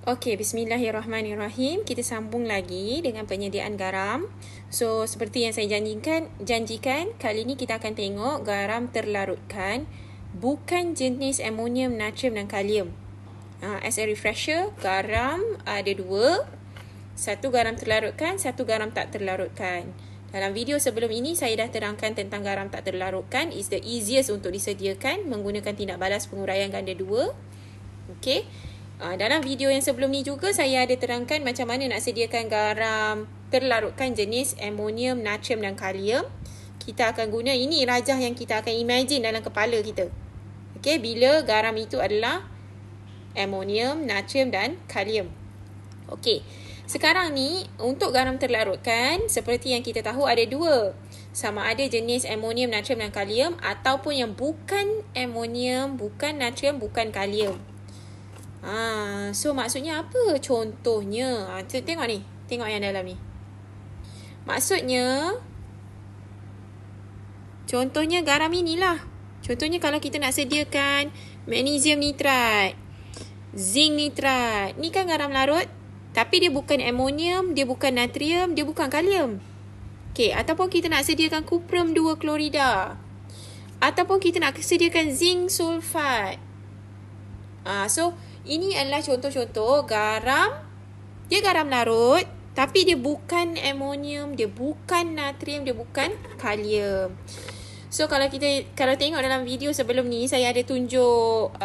Okey, bismillahirrahmanirrahim. Kita sambung lagi dengan penyediaan garam. So, seperti yang saya janjikan, kali ini kita akan tengok garam terlarutkan bukan jenis amonium, natrium dan kalium. As a refresher, garam ada dua. Satu garam terlarutkan, satu garam tak terlarutkan. Dalam video sebelum ini, saya dah terangkan tentang garam tak terlarutkan. It's the easiest untuk disediakan menggunakan tindak balas penguraian ganda 2. Okey. Dalam video yang sebelum ni juga saya ada terangkan macam mana nak sediakan garam terlarutkan jenis amonium, natrium dan kalium. Kita akan guna, ini rajah yang kita akan imagine dalam kepala kita. Okey, bila garam itu adalah amonium, natrium dan kalium. Okey, sekarang ni untuk garam terlarutkan seperti yang kita tahu ada dua. Sama ada jenis amonium, natrium dan kalium ataupun yang bukan amonium, bukan natrium, bukan kalium. So maksudnya apa? Contohnya, tengok ni. Tengok yang dalam ni. Maksudnya, contohnya garam inilah. Contohnya kalau kita nak sediakan magnesium nitrat, zinc nitrat. Ni kan garam larut. Tapi dia bukan amonium, dia bukan natrium, dia bukan kalium. Okay, ataupun kita nak sediakan cuprum 2 klorida. Ataupun kita nak sediakan zinc sulfat. So, ini adalah contoh-contoh garam. Dia garam larut, tapi dia bukan amonium, dia bukan natrium, dia bukan kalium. So kalau tengok dalam video sebelum ni, saya ada tunjuk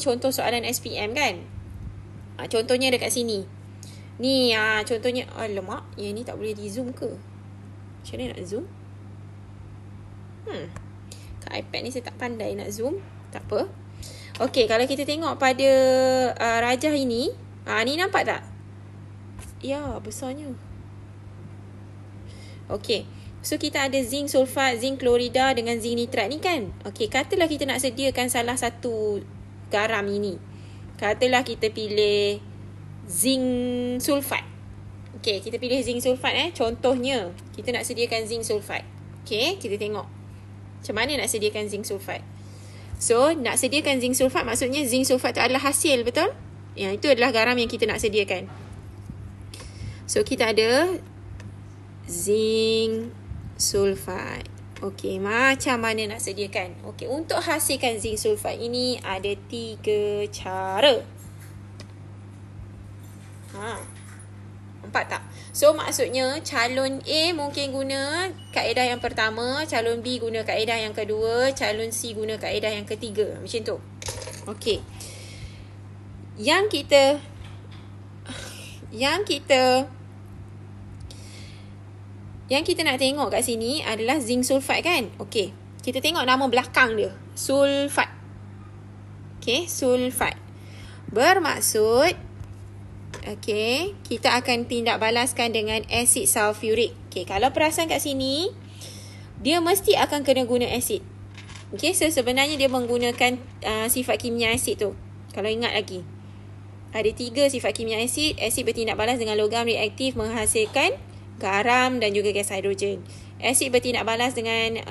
contoh soalan SPM kan. Contohnya dekat sini. Ni contohnya, alamak, yang ni tak boleh di zoom ke? Macam mana nak zoom? Kat iPad ni saya tak pandai nak zoom. Tak apa. Okey, kalau kita tengok pada rajah ini, ni nampak tak? Ya, besarnya. Okey, so kita ada zinc sulfat, zinc klorida dengan zinc nitrat ni kan? Okey, katalah kita nak sediakan salah satu garam ini. Katalah kita pilih zinc sulfat. Okey, kita pilih zinc sulfat Contohnya, kita nak sediakan zinc sulfat. Okey, kita tengok macam mana nak sediakan zinc sulfat. So, nak sediakan zinc sulfat maksudnya zinc sulfat tu adalah hasil, betul? Yang itu adalah garam yang kita nak sediakan. So, kita ada zinc sulfat. Okey, macam mana nak sediakan? Okey, untuk hasilkan zinc sulfat ini ada 3 cara. Nampak tak? So, maksudnya calon A mungkin guna kaedah yang pertama, calon B guna kaedah yang kedua, calon C guna kaedah yang ketiga. Macam tu. Okey. Yang kita nak tengok kat sini adalah zinc sulfat kan? Okey. Kita tengok nama belakang dia. Sulfat. Okey, sulfat. Bermaksud kita akan tindak balaskan dengan asid sulfurik. Kalau perasan kat sini, dia mesti akan kena guna asid. So sebenarnya dia menggunakan sifat kimia asid tu. Kalau ingat lagi, ada 3 sifat kimia asid. Asid bertindak balas dengan logam reaktif menghasilkan garam dan juga gas hidrogen. Asid bertindak balas dengan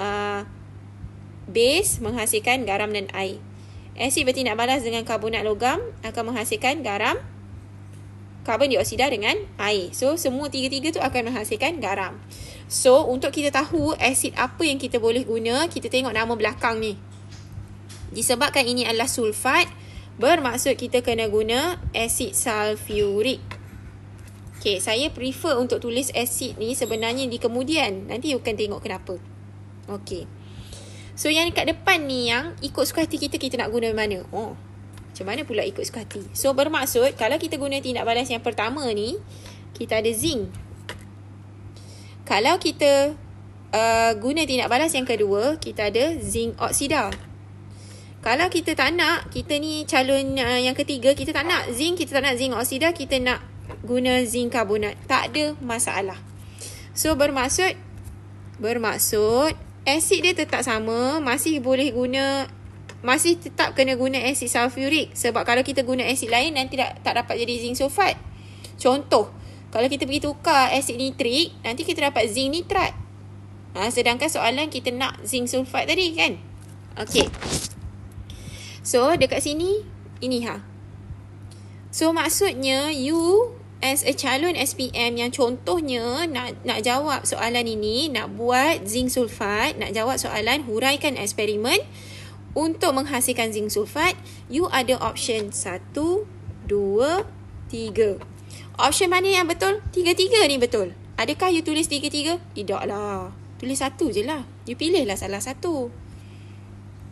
base menghasilkan garam dan air. Asid bertindak balas dengan karbonat logam akan menghasilkan garam, karbon dioksida dengan air. So, semua 3-3 tu akan menghasilkan garam. So, untuk kita tahu asid apa yang kita boleh guna, kita tengok nama belakang ni. Disebabkan ini adalah sulfat, bermaksud kita kena guna asid sulfurik. Saya prefer untuk tulis asid ni sebenarnya di kemudian. Nanti you akan tengok kenapa. So, yang kat depan ni yang ikut suka hati kita nak guna mana? Macam mana pula ikut suka hati? So, bermaksud kalau kita guna tindak balas yang pertama ni, kita ada zinc. Kalau kita guna tindak balas yang kedua, kita ada zinc oksida. Kalau kita tak nak, kita ni calon yang ketiga, kita tak nak zinc, kita tak nak zinc oksida, kita nak guna zinc karbonat. Tak ada masalah. So, bermaksud asid dia tetap sama, masih tetap kena guna asid sulfurik. Sebab kalau kita guna asid lain, nanti tak dapat jadi zinc sulfat. Contoh, kalau kita pergi tukar asid nitrik, nanti kita dapat zinc nitrat. Sedangkan soalan kita nak zinc sulfat tadi kan? Okey. So, dekat sini, ini So maksudnya you as a calon SPM yang contohnya nak jawab soalan ini, nak buat zinc sulfat, nak jawab soalan huraikan eksperimen untuk menghasilkan zinc sulfat, you ada option 1, 2, 3. Option mana yang betul? 3-3 ni betul. Adakah you tulis 3-3? Tidaklah. Tulis satu je lah. You pilihlah salah satu.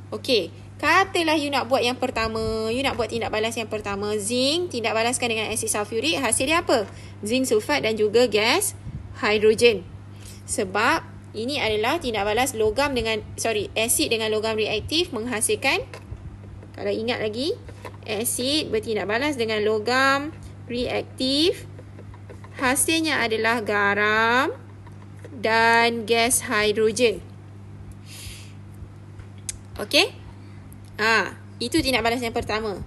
Okey. Katalah you nak buat yang pertama. You nak buat tindak balas yang pertama. Zinc, tindak balaskan dengan asid sulfurik. Hasil dia apa? Zinc sulfat dan juga gas hidrogen. Sebab ini adalah tindak balas logam dengan, asid dengan logam reaktif menghasilkan, kalau ingat lagi, asid bertindak balas dengan logam reaktif. Hasilnya adalah garam dan gas hidrogen. Okey? Itu tindak balas yang pertama.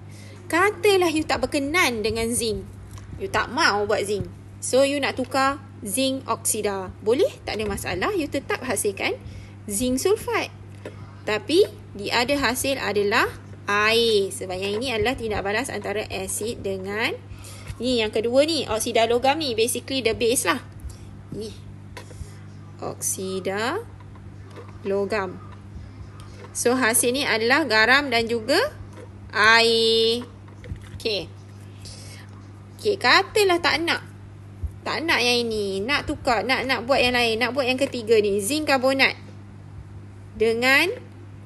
Katalah you tak berkenan dengan zinc. You tak mau buat zinc. So, you nak tukar zinc oksida. Boleh? Tak ada masalah. You tetap hasilkan zinc sulfat. Tapi, di ada hasil adalah air. Sebab yang ini adalah tindak balas antara asid dengan, ni yang kedua ni, oksida logam ni. Basically, the base lah. Oksida logam. So, hasil ni adalah garam dan juga air. Okey. Katalah tak nak yang ini. Nak tukar, nak buat yang lain. Nak buat yang ketiga ni. Zinc karbonat dengan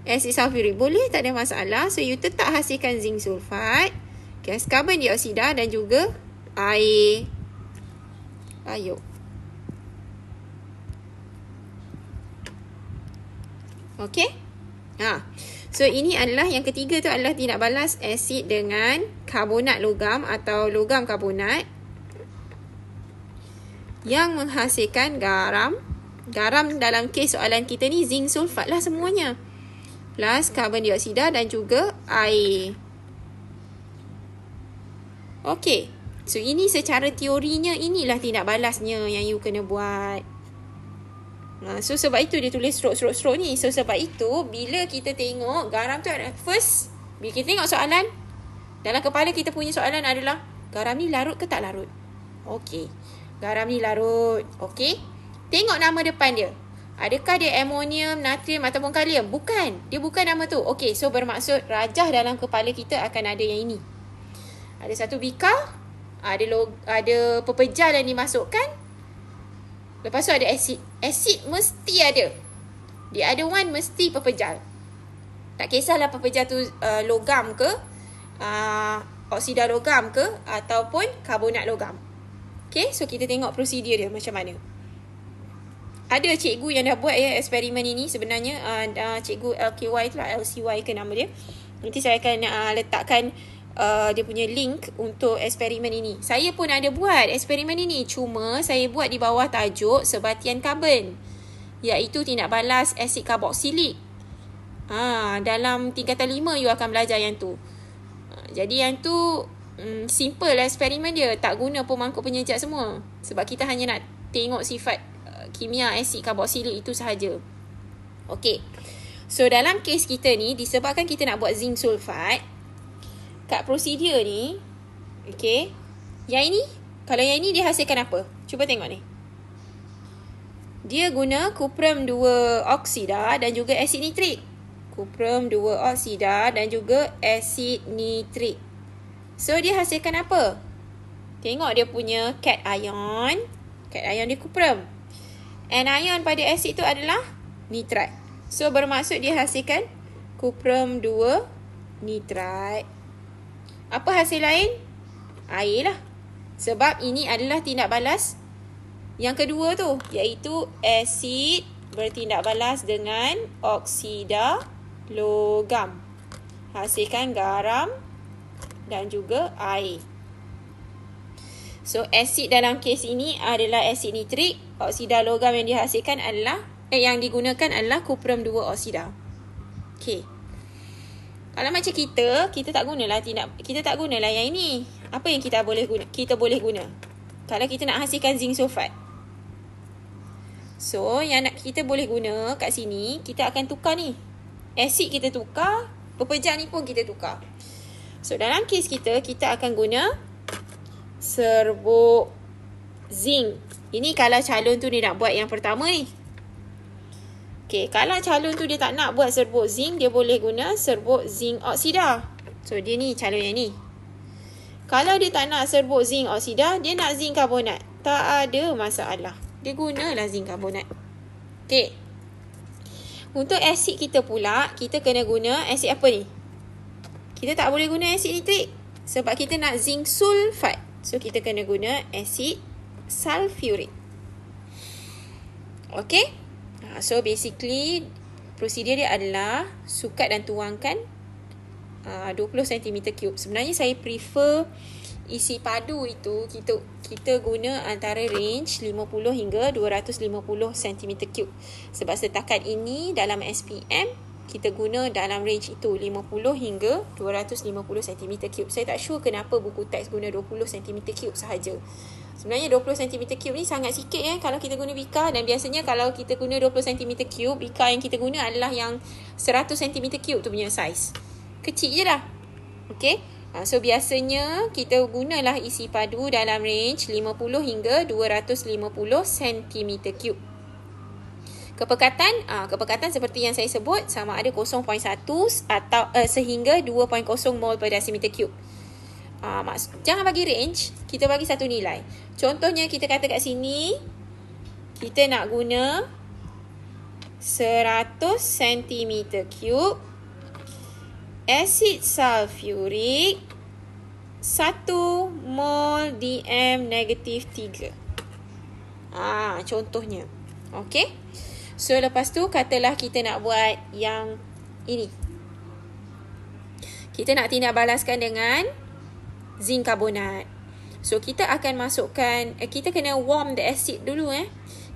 asid sulfurik. Boleh, tak ada masalah. So, you tetap hasilkan zinc sulfat, gas karbon dioksida dan juga air. Ayo. Okey. So ini adalah yang ketiga tu adalah tindak balas asid dengan karbonat logam atau logam karbonat yang menghasilkan garam. Garam dalam kes soalan kita ni zinc sulfat lah semuanya. Plus karbon dioksida dan juga air. Okey. So ini secara teorinya inilah tindak balasnya yang you kena buat. So sebab itu dia tulis stroke ni. So sebab itu bila kita tengok garam tu ada first, bila kita tengok soalan, dalam kepala kita punya soalan adalah garam ni larut ke tak larut? Okey. Garam ni larut. Okey. Tengok nama depan dia. Adakah dia amonium, natrium ataupun kalium? Bukan. Dia bukan nama tu. Okey. So bermaksud rajah dalam kepala kita akan ada yang ini. Ada satu bikar, ada pepejal yang dimasukkan. Lepas tu ada asid. Asid mesti ada. The other one mesti pepejal. Tak kisahlah pepejal tu logam ke, oksida logam ke, ataupun karbonat logam. Okay, so kita tengok prosedur dia macam mana. Ada cikgu yang dah buat eksperimen ini sebenarnya. Cikgu LKY tu lah, LCY ke nama dia. Nanti saya akan letakkan dia punya link untuk eksperimen ini. Saya pun ada buat eksperimen ini. Cuma saya buat di bawah tajuk sebatian karbon, iaitu tindak balas asid karboksilik. Dalam tingkatan 5 you akan belajar yang tu. Jadi yang tu simple lah eksperimen dia. Tak guna pemangkuk penyejak semua. Sebab kita hanya nak tengok sifat kimia asid karboksilik itu sahaja. Okey. So dalam kes kita ni, disebabkan kita nak buat zinc sulfat, kat prosedur ni, okay, yang ini, kalau yang ini dia hasilkan apa? Cuba tengok ni. Dia guna kuprum 2 oksida dan juga asid nitrik. Kuprum 2 oksida dan juga asid nitrik. So, dia hasilkan apa? Tengok dia punya cation. Cation dia kuprum. Anion pada asid tu adalah nitrat. So, bermaksud dia hasilkan kuprum 2 nitrat. Apa hasil lain? Air lah. Sebab ini adalah tindak balas yang kedua tu, iaitu asid bertindak balas dengan oksida logam. Hasilkan garam dan juga air. So, asid dalam kes ini adalah asid nitrik. Oksida logam yang dihasilkan adalah, yang digunakan adalah kuprum 2 oksida. Okay. Kalau macam kita tak gunalah yang ini. Apa yang kita boleh guna? Kalau kita nak hasilkan zinc sulfat. So, yang kita boleh guna kat sini, kita akan tukar ni. Asid kita tukar, pepejal ni pun kita tukar. So, dalam kes kita akan guna serbuk zinc. Ini kalau calon tu dia nak buat yang pertama ni. Okay, kalau calon tu dia tak nak buat serbuk zinc, dia boleh guna serbuk zinc oksida. So, dia ni calon yang ni. Kalau dia tak nak serbuk zinc oksida, dia nak zinc karbonat. Tak ada masalah. Dia gunalah zinc karbonat. Okay. Untuk asid kita pula, kita kena guna asid apa ni? Kita tak boleh guna asid nitrik. Sebab kita nak zinc sulfat. So, kita kena guna asid sulfuric. Okay. So, basically, prosedur dia adalah sukat dan tuangkan 20 cm3. Sebenarnya saya prefer isi padu itu kita guna antara range 50 hingga 250 cm3. Sebab setakat ini dalam SPM kita guna dalam range itu 50 hingga 250 cm3. Saya tak sure kenapa buku teks guna 20 cm3 sahaja. Sebenarnya 20 cm3 ni sangat sikit kalau kita guna bika, dan biasanya kalau kita guna 20 cm3, bika yang kita guna adalah yang 100 cm3 tu punya saiz. Kecil je dah. Okay. So biasanya kita gunalah isi padu dalam range 50 hingga 250 cm3. Kepekatan seperti yang saya sebut sama ada 0.1 atau sehingga 2.0 mol per decimeter cube. Jangan bagi range, kita bagi satu nilai. Contohnya kita kata kat sini kita nak guna 100 cm3 asid sulfuric 1 mol DM-3. Contohnya. Okey. So lepas tu katalah kita nak buat yang ini. Kita nak tindak balaskan dengan zinc karbonat. So kita akan masukkan, kita kena warm the acid dulu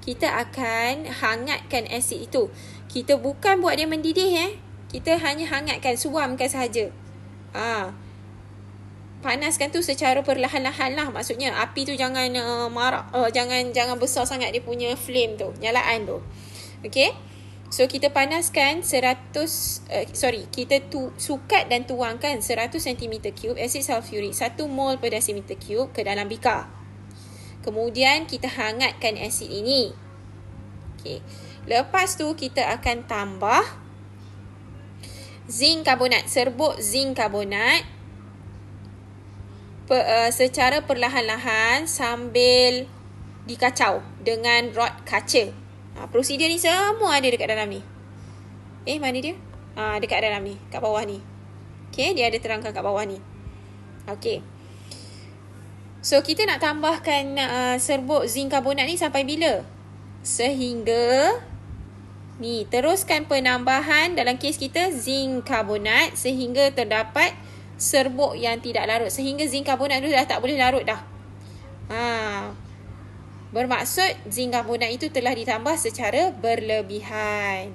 Kita akan hangatkan asid itu. Kita bukan buat dia mendidih Kita hanya hangatkan, suamkan sahaja. Panaskan tu secara perlahan-lahan lah. Maksudnya api tu jangan jangan besar sangat dia punya flame tu, nyalaan tu. Okay. So kita panaskan kita sukat dan tuangkan 100 cm3 asid sulfuric 1 mol per decimeter cube ke dalam bika. Kemudian kita hangatkan asid ini. Okay. Lepas tu kita akan tambah zinc karbonat, serbuk zinc karbonat secara perlahan-lahan sambil dikacau dengan rod kaca. Prosedur ni semua ada dekat dalam ni. Mana dia? Dekat dalam ni, kat bawah ni. Okay, dia ada terangkan kat bawah ni. Okay. So, kita nak tambahkan serbuk zinc karbonat ni sampai bila? Sehingga ni, teruskan penambahan dalam kes kita zinc karbonat sehingga terdapat serbuk yang tidak larut. Sehingga zinc karbonat tu dah tak boleh larut dah. Bermaksud zinc karbonat itu telah ditambah secara berlebihan.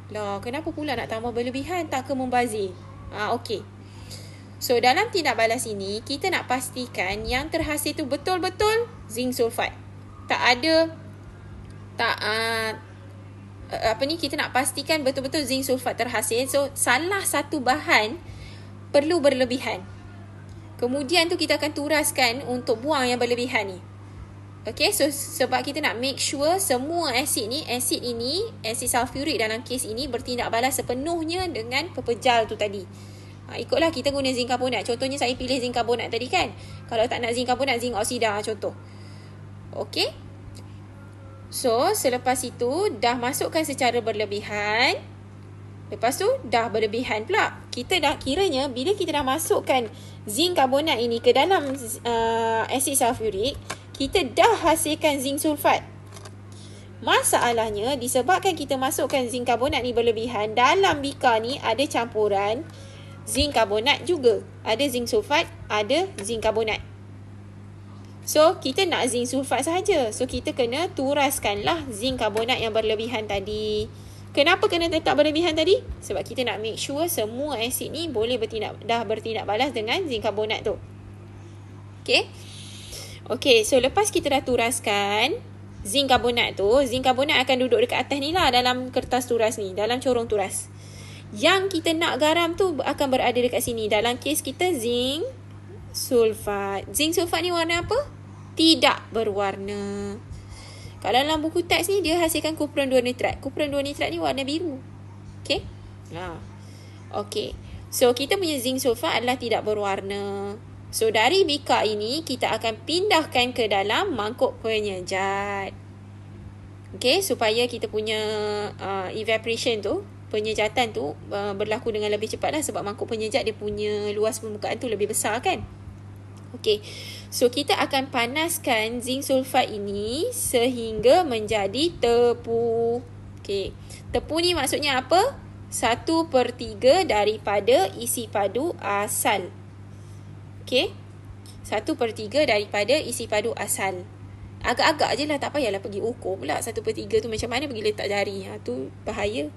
Lah, kenapa pula nak tambah berlebihan? Tak ke membazir? Okey. So, dalam tindak balas ini, kita nak pastikan yang terhasil tu betul-betul zinc sulfat. Kita nak pastikan betul-betul zinc sulfat terhasil. So, salah satu bahan perlu berlebihan. Kemudian tu kita akan turaskan untuk buang yang berlebihan ni. Okay, so sebab kita nak make sure semua asid sulfuric dalam kes ini bertindak balas sepenuhnya dengan pepejal tu tadi. Ikutlah kita guna zinc karbonat. Contohnya saya pilih zinc karbonat tadi kan. Kalau tak nak zinc karbonat, zinc oksida contoh. Okay. So, selepas itu dah masukkan secara berlebihan. Lepas tu dah berlebihan pula. Kita dah kiranya bila kita dah masukkan zinc karbonat ini ke dalam asid sulfuric, kita dah hasilkan zinc sulfat. Masalahnya disebabkan kita masukkan zinc karbonat ni berlebihan, dalam bika ni ada campuran zinc karbonat juga. Ada zinc sulfat, ada zinc karbonat. So, kita nak zinc sulfat sahaja. So, kita kena turaskanlah zinc karbonat yang berlebihan tadi. Kenapa kena tetap berlebihan tadi? Sebab kita nak make sure semua asid ni boleh bertindak balas dengan zinc karbonat tu. Okay. Okay, so lepas kita dah turaskan zinc karbonat tu, zinc karbonat akan duduk dekat atas ni lah dalam kertas turas ni, dalam corong turas. Yang kita nak garam tu akan berada dekat sini. Dalam kes kita zinc sulfat. Zinc sulfat ni warna apa? Tidak berwarna. Kalau dalam buku teks ni dia hasilkan kupuran 2 nitrat. Kupuran 2 nitrat ni warna biru. Okey? Okey. So kita punya zinc sulfat adalah tidak berwarna. So dari bikar ini kita akan pindahkan ke dalam mangkuk penyejat. Okey, supaya kita punya evaporation tu, penyejatan tu berlaku dengan lebih cepat lah, sebab mangkuk penyejat dia punya luas permukaan tu lebih besar kan. Okey, so kita akan panaskan zinc sulfat ini sehingga menjadi tepu. Okey, tepu ni maksudnya apa? 1/3 daripada isi padu asal. Okey, 1/3 daripada isi padu asal. Agak-agak je lah, tak payahlah pergi ukur pula 1/3 tu macam mana pergi letak jari. Tu bahaya.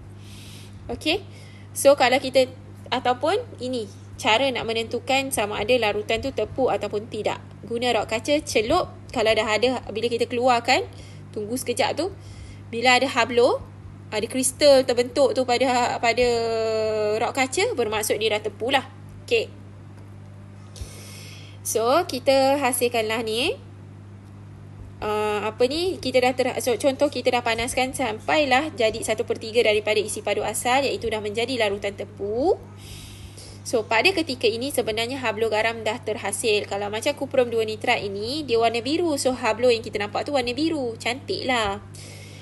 Okey, so kalau kita, ataupun ini cara nak menentukan sama ada larutan tu tepu ataupun tidak. Guna rod kaca, celup. Kalau dah ada, bila kita keluarkan, tunggu sekejap tu. Bila ada hablo, ada kristal terbentuk tu pada rod kaca, bermaksud dia dah tepu lah. Okay. So, kita hasilkanlah ni. Kita dah contoh kita dah panaskan sampailah jadi 1/3 daripada isi padu asal, iaitu dah menjadi larutan tepu. So, pada ketika ini sebenarnya hablo garam dah terhasil. Kalau macam kuprum 2 nitrat ini, dia warna biru. So, hablo yang kita nampak tu warna biru. Cantik lah.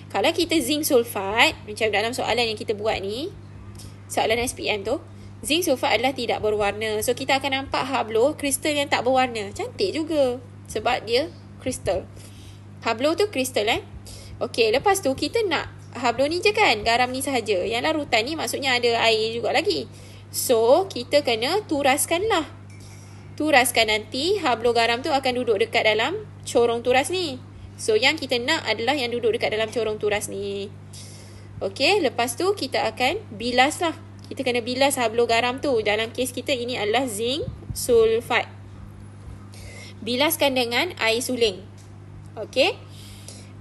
Kalau kita zinc sulfat, macam dalam soalan yang kita buat ni, soalan SPM tu, zinc sulfat adalah tidak berwarna. So, kita akan nampak hablo, kristal yang tak berwarna. Cantik juga. Sebab dia kristal. Hablo tu kristal Okey, lepas tu kita nak hablo ni je kan, garam ni sahaja. Yang larutan ni maksudnya ada air juga lagi. So, kita kena turaskan lah. Turaskan, nanti hablo garam tu akan duduk dekat dalam corong turas ni. So, yang kita nak adalah yang duduk dekat dalam corong turas ni. Okey, lepas tu kita akan bilas lah. Kita kena bilas hablo garam tu. Dalam kes kita ini adalah zinc sulfat. Bilaskan dengan air suling. Okey.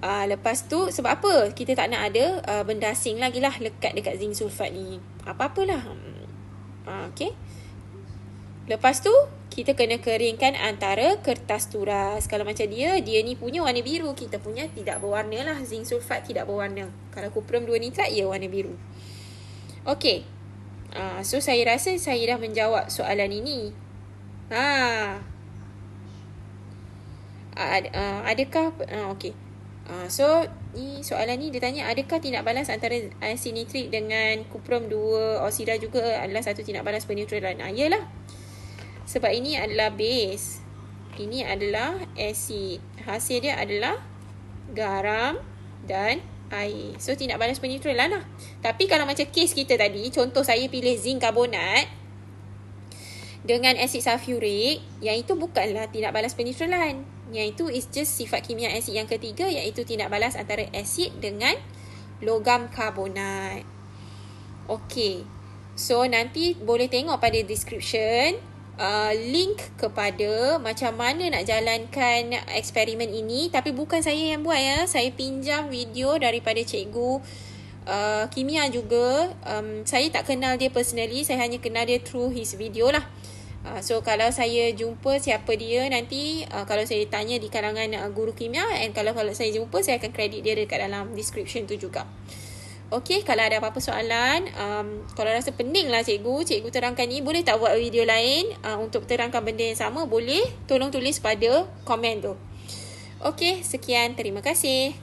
Lepas tu, sebab apa? Kita tak nak ada benda asing lagi lah lekat dekat zinc sulfat ni. Apa-apalah. Okey. Lepas tu, kita kena keringkan antara kertas turas. Kalau macam dia ni punya warna biru. Kita punya tidak berwarna lah. Zinc sulfat tidak berwarna. Kalau kuprum 2 nitrat, ia warna biru. Okey. So, saya rasa saya dah menjawab soalan ini. Adakah... Okey. So, ni soalan ni dia tanya, adakah tindak balas antara asid nitrik dengan kuprum 2 oksida juga adalah satu tindak balas peneutralan? Yalah. Sebab ini adalah base. Ini adalah asid. Hasil dia adalah garam dan air. So, tindak balas peneutralan lah. Tapi kalau macam kes kita tadi, contoh saya pilih zinc karbonat dengan asid sulfurik, yang itu bukanlah tindak balas peneutralan. Yang itu is just sifat kimia asid yang ketiga, iaitu tindak balas antara asid dengan logam karbonat. Okey. So, nanti boleh tengok pada description link kepada macam mana nak jalankan eksperimen ini. Tapi bukan saya yang buat ya. Saya pinjam video daripada cikgu kimia juga. Saya tak kenal dia personally. Saya hanya kenal dia through his video lah. So, kalau saya jumpa siapa dia nanti, kalau saya tanya di kalangan guru kimia, and kalau saya jumpa, saya akan kredit dia dekat dalam description tu juga. Okey, kalau ada apa-apa soalan, kalau rasa pening lah cikgu terangkan ni, boleh tak buat video lain untuk terangkan benda yang sama? Boleh, tolong tulis pada komen tu. Okey, sekian, terima kasih.